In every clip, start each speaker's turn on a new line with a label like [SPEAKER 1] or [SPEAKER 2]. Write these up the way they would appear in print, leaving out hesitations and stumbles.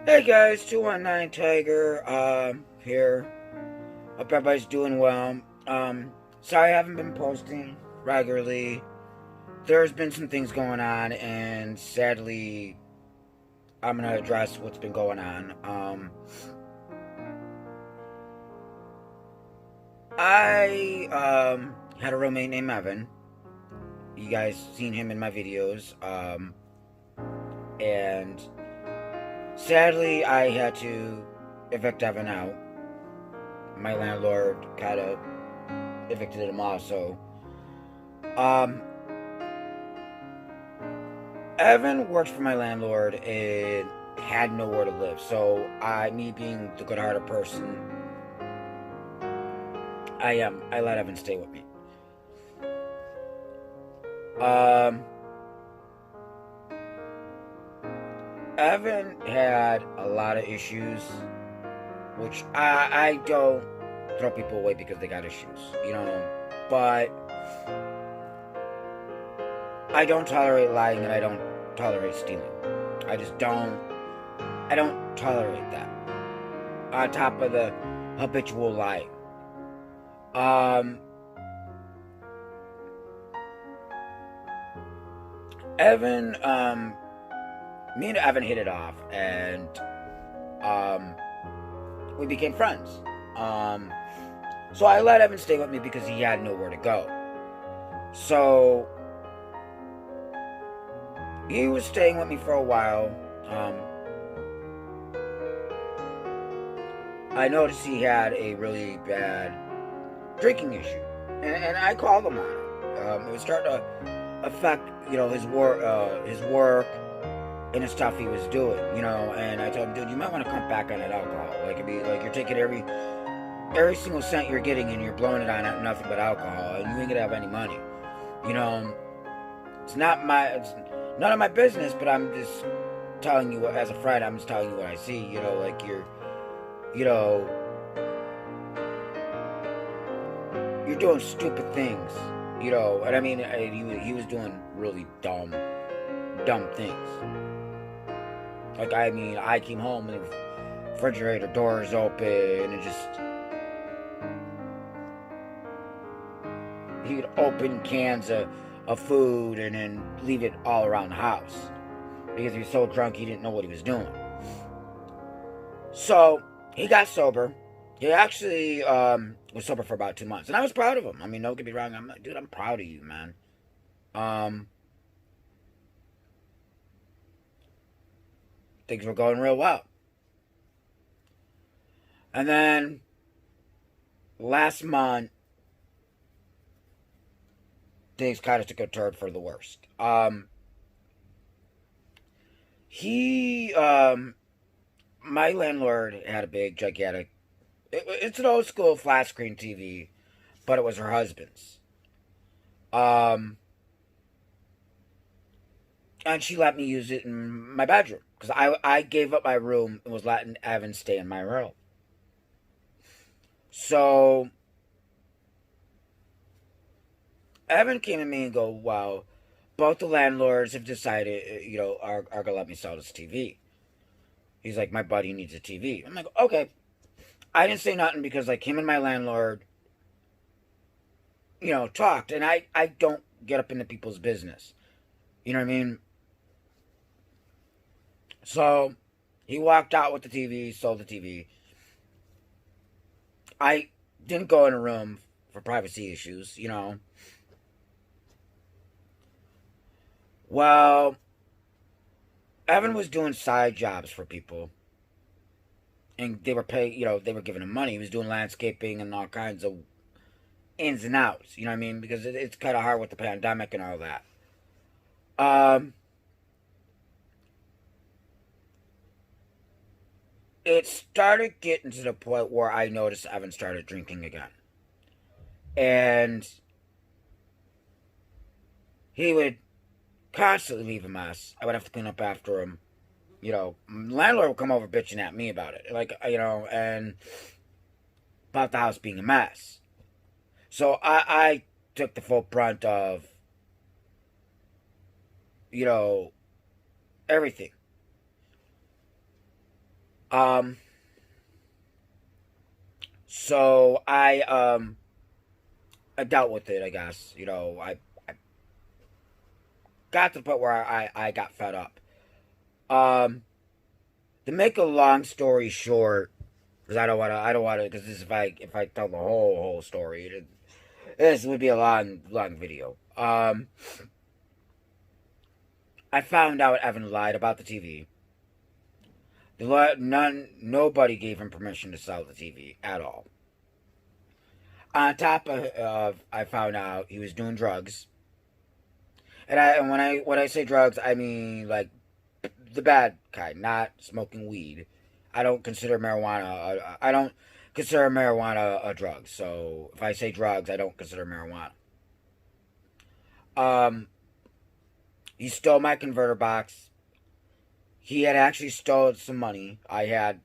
[SPEAKER 1] Hey guys, 219 Tiger, here. Hope everybody's doing well. Sorry I haven't been posting regularly. There's been some things going on, and sadly, I'm gonna address what's been going on. I had a roommate named Evan. You guys seen him in my videos. And sadly, I had to evict Evan out. My landlord kind of evicted him also. Um, Evan worked for my landlord and had nowhere to live. So me being the good-hearted person, I let Evan stay with me. Evan had a lot of issues, which I don't throw people away because they got issues, but I don't tolerate lying and I don't tolerate stealing. I don't tolerate that. On top of the habitual lying. Evan, me and Evan hit it off, and we became friends. So I let Evan stay with me because he had nowhere to go. So he was staying with me for a while. I noticed he had a really bad drinking issue, and I called him on it. It was starting to affect, his work, and the stuff he was doing, And I told him, dude, you might want to cut back on that alcohol. Like, it'd be like you're taking every single cent you're getting and you're blowing it on nothing but alcohol, and you ain't gonna have any money. It's none of my business, but I'm just telling you, as a friend, I'm just telling you what I see. Like you're doing stupid things, and I mean, he was doing really dumb things. Like, I mean, I came home and the refrigerator doors open, and he would open cans of food and then leave it all around the house because he was so drunk he didn't know what he was doing. So he got sober. He actually was sober for about 2 months, and I was proud of him. I mean, don't get me wrong, I'm proud of you, man. Things were going real well. And then last month, things kind of took a turn for the worst. My landlord had a big, gigantic, it's an old school flat screen TV, but it was her husband's. And she let me use it in my bedroom because I gave up my room and was letting Evan stay in my room. So Evan came to me and go, "Well, both the landlords have decided, are gonna let me sell this TV." He's like, "My buddy needs a TV." I'm like, "Okay." I didn't say nothing because, like, him and my landlord, talked, and I don't get up into people's business. You know what I mean? So he walked out with the TV, sold the TV. I didn't go in a room for privacy issues, Well, Evan was doing side jobs for people, and they were they were giving him money. He was doing landscaping and all kinds of ins and outs, you know what I mean? Because it's kind of hard with the pandemic and all that. It started getting to the point where I noticed Evan started drinking again. And he would constantly leave a mess. I would have to clean up after him. Landlord would come over bitching at me about it. Like, and about the house being a mess. So I took the full brunt of, everything. Um, so I dealt with it, I guess. I got to the point where I got fed up. Um, to make a long story short, because I don't wanna, because if I tell the whole story, this would be a long video. I found out Evan lied about the TV. Nobody gave him permission to sell the TV at all. On top of I found out he was doing drugs, and when I say drugs, I mean like the bad kind, not smoking weed. I don't consider marijuana. I don't consider marijuana a drug. So if I say drugs, I don't consider marijuana. Um, he stole my converter box. He had actually stolen some money. I had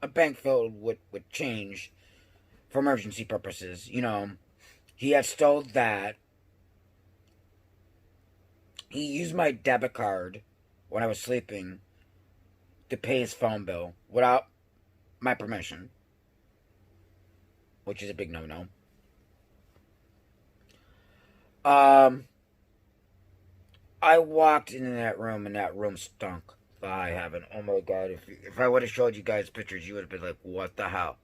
[SPEAKER 1] a bank filled with change for emergency purposes. He had stole that. He used my debit card when I was sleeping to pay his phone bill without my permission, which is a big no-no. I walked into that room and that room stunk. I haven't. Oh my god! If I would have showed you guys pictures, you would have been like, "What the hell?"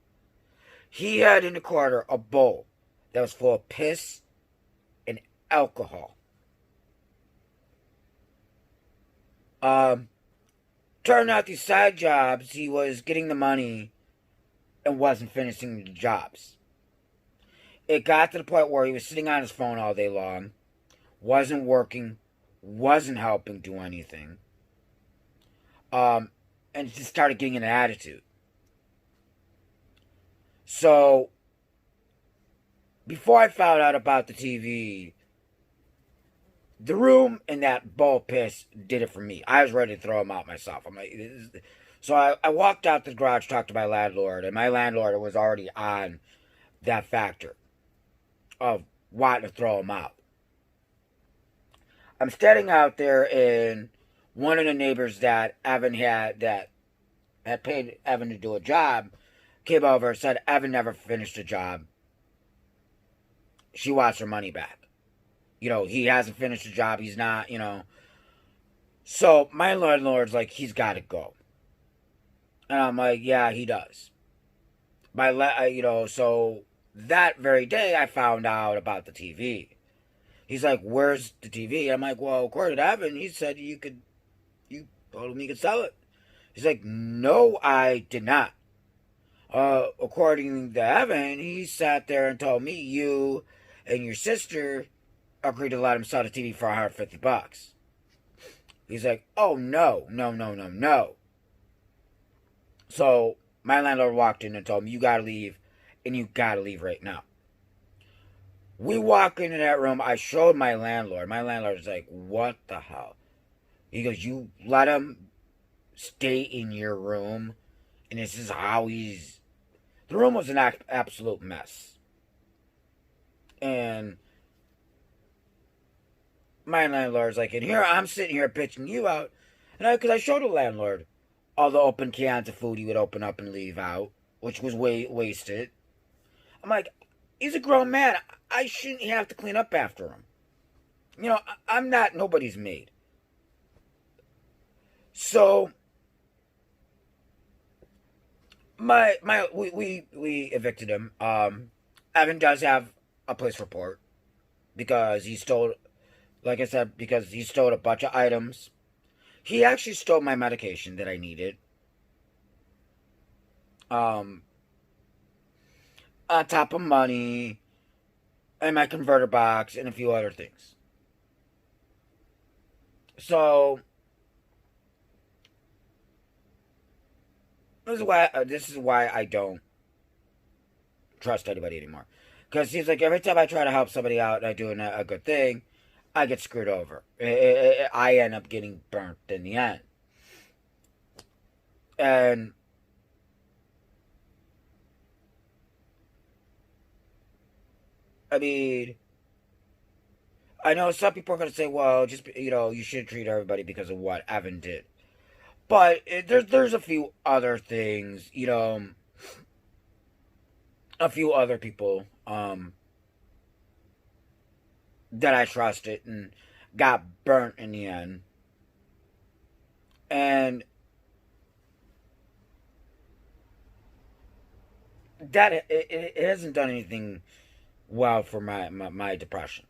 [SPEAKER 1] He had in the corner a bowl that was full of piss and alcohol. Um, Turned out these side jobs, he was getting the money and wasn't finishing the jobs. It got to the point where he was sitting on his phone all day long, wasn't working, wasn't helping do anything, and just started getting an attitude. So, before I found out about the TV, the room and that ball piss did it for me. I was ready to throw him out myself. I'm like, so I walked out to the garage, talked to my landlord, and my landlord was already on that factor of wanting to throw him out. I'm standing out there, and one of the neighbors that had paid Evan to do a job came over and said Evan never finished the job. She wants her money back. He hasn't finished the job. He's not. So my landlord's like, he's got to go. And I'm like, yeah, he does. So that very day I found out about the TV. He's like, where's the TV? I'm like, well, according to Evan, he said you told him you could sell it. He's like, no, I did not. According to Evan, he sat there and told me you and your sister agreed to let him sell the TV for $150. He's like, oh, no, no, no, no, no. So my landlord walked in and told me, you gotta leave, and you gotta leave right now. We walk into that room. I showed my landlord. My landlord's like, what the hell? He goes, you let him stay in your room, and this is how he's... The room was an absolute mess. And my landlord's like, and here I'm sitting here pitching you out. And because I showed the landlord all the open cans of food he would open up and leave out, which was wasted. I'm like, he's a grown man. I shouldn't have to clean up after him. I'm not nobody's maid. So we evicted him. Evan does have a police report because he stole, like I said, because he stole a bunch of items. He actually stole my medication that I needed. On top of money and my converter box and a few other things. So this is why I don't trust anybody anymore. Because he's like, every time I try to help somebody out and I do a good thing, I get screwed over. I end up getting burnt in the end. And I mean, I know some people are going to say, well, just, you should treat everybody because of what Evan did. But there's a few other things, a few other people that I trusted and got burnt in the end. And that it hasn't done anything well for my depression.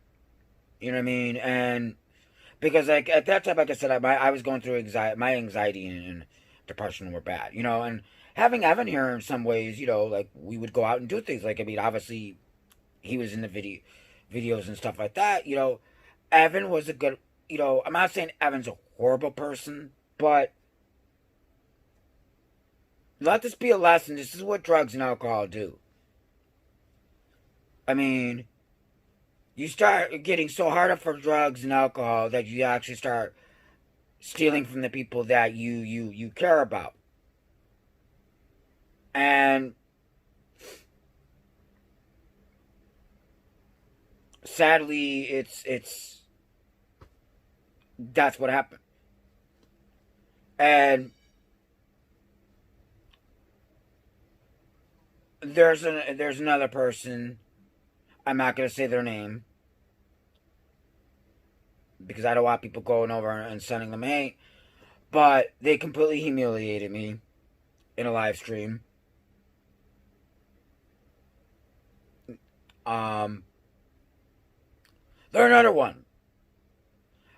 [SPEAKER 1] You know what I mean? And because like at that time, like I said, I was going through anxiety. My anxiety and depression were bad. And having Evan here in some ways, like we would go out and do things. Like I mean, obviously he was in the videos and stuff like that. Evan was a good. I'm not saying Evan's a horrible person, but let this be a lesson. This is what drugs and alcohol do. I mean, you start getting so hard up for drugs and alcohol that you actually start stealing from the people that you care about. And sadly, it's that's what happened. And there's another person. I'm not gonna say their name because I don't want people going over and sending them hate. But they completely humiliated me in a live stream. They're another one.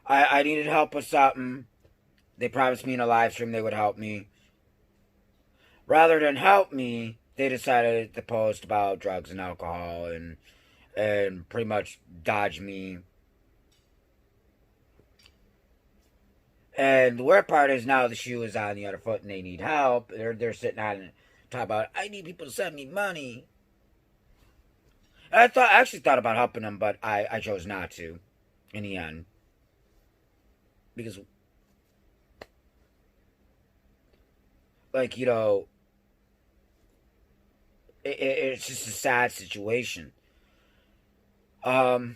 [SPEAKER 1] I needed help with something. They promised me in a live stream they would help me. Rather than help me, they decided to post about drugs and alcohol and pretty much dodge me. And the weird part is now the shoe is on the other foot and they need help. They're sitting on and talking about, I need people to send me money. I actually thought about helping them, but I chose not to in the end. Because, like, it's just a sad situation. Because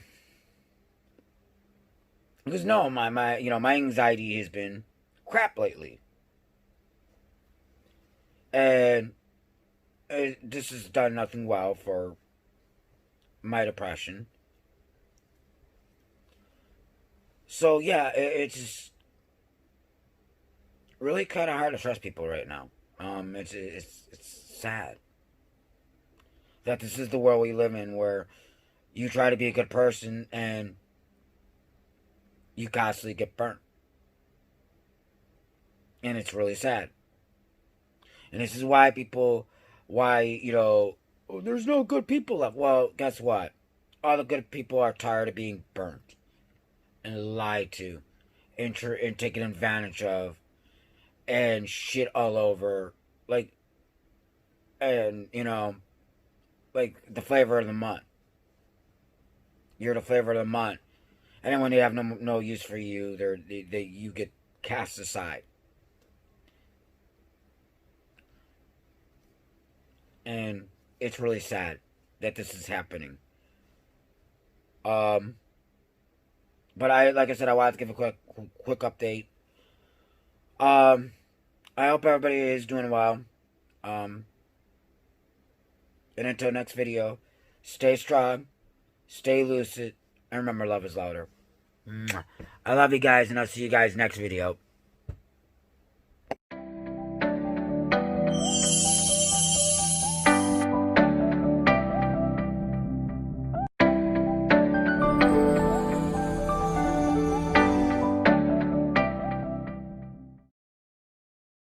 [SPEAKER 1] no, my anxiety has been crap lately. And this has done nothing well for my depression. So yeah, it's just really kind of hard to trust people right now. It's sad that this is the world we live in, where you try to be a good person and you constantly get burnt, and it's really sad. And this is why oh, there's no good people left. Well, guess what? All the good people are tired of being burnt and lied to and taken advantage of and shit all over. Like, and, like the flavor of the month. You're the flavor of the month. And then when they have no use for you, you get cast aside. And it's really sad that this is happening. But like I said, I wanted to give a quick update. I hope everybody is doing well. And until next video, stay strong, stay lucid, and remember, love is louder. I love you guys, and I'll see you guys next video.